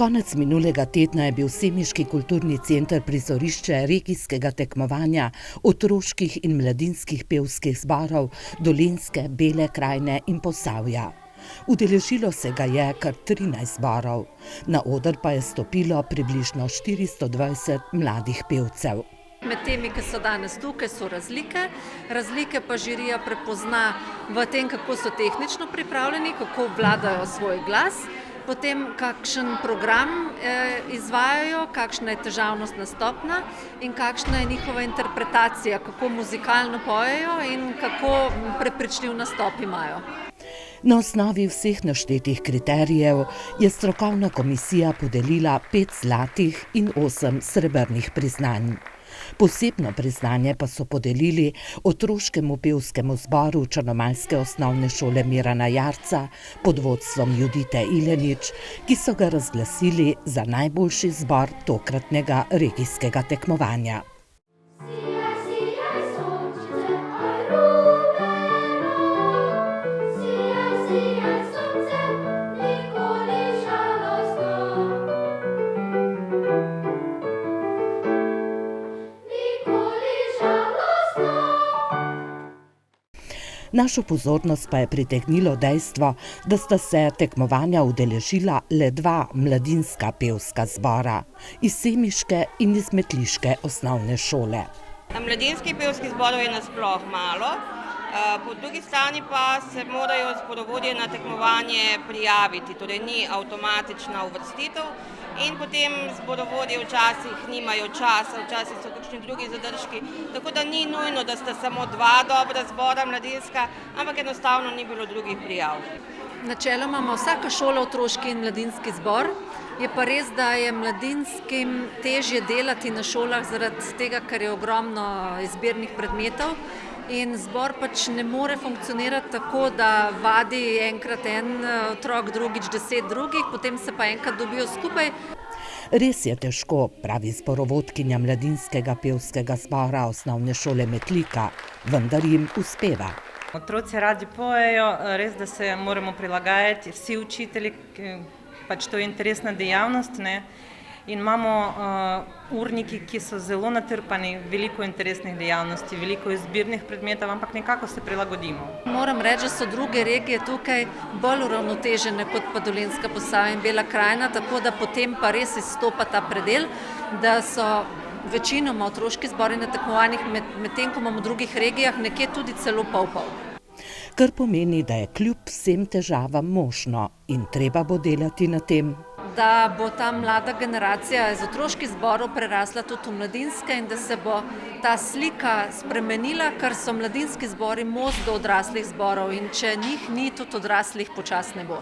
Konec minulega tedna je bil Semiški kulturni center prizorišče regijskega tekmovanja otroških in mladinskih pevskih zborov Dolenjske, Bele krajine in Posavja. Udeležilo se ga je kar 13 zborov, na oder pa je stopilo približno 420 mladih pevcev. Med temi, ki so danes tukaj, so razlike. Razlike pa žirija prepozna v tem, kako so tehnično pripravljeni, kako obvladajo svoj glas, potem kakšen program izvajajo, kakšna je težavnostna stopnja in kakšna je njihova interpretacija, kako muzikalno pojejo in kako prepričljiv nastop imajo. Na osnovi vseh naštetih kriterijev je strokovna komisija podelila 5 zlatih in 8 srebrnih priznanj. Posebno priznanje pa so podelili otroškemu pevskemu zboru Črnomaljske osnovne šole Mirana Jarca pod vodstvom Judite Ilenič, ki so ga razglasili za najboljši zbor tokratnega regijskega tekmovanja. Našo pozornost pa je pritegnilo dejstvo, da sta se tekmovanja udeležila le 2 mladinska pevska zbora, iz Semiške in iz Metliške osnovne šole. Mladinskih pevskih zborov je nasploh malo, po drugi strani pa se morajo zborovodje na tekmovanje prijaviti, torej ni avtomatična uvrstitev in potem zborovodje včasih nimajo časa, včasih so kakšni drugi zadržki, tako da ni nujno, da sta samo 2 dobra zbora mladinska, ampak enostavno ni bilo drugih prijav. Načeloma ima vsaka šola otroški in mladinski zbor, je pa res, da je mladinskim težje delati na šolah zaradi tega, ker je ogromno izbirnih predmetov in zbor pač ne more funkcionirati tako, da vadi enkrat en otrok, drugič 10 drugih, potem se pa enkrat dobijo skupaj. Res je težko, pravi zborovodkinja mladinskega pevskega zbora osnovne šole Metlika, vendar jim uspeva. Otroci radi pojejo, res, da se moramo prilagajati, vsi učitelji, pač to je interesna dejavnost, ne? In imamo urniki, ki so zelo natrpani, veliko interesnih dejavnosti, veliko izbirnih predmetov, ampak nekako se prilagodimo. Moram reči, da so druge regije tukaj bolj uravnotežene kot pa Dolenjska, Posavje in Bela krajina, tako da potem pa res izstopa ta predel, da so večinoma otroški zbori na tekmovanjih, medtem ko imamo v drugih regijah nekje tudi celo pol-pol. Kar pomeni, da je kljub vsem težavam možno in treba bo delati na tem, da bo ta mlada generacija iz otroških zborov prerasla tudi v mladinske in da se bo ta slika spremenila, ker so mladinski zbori most do odraslih zborov in če njih ni, tudi odraslih počasi ne bo.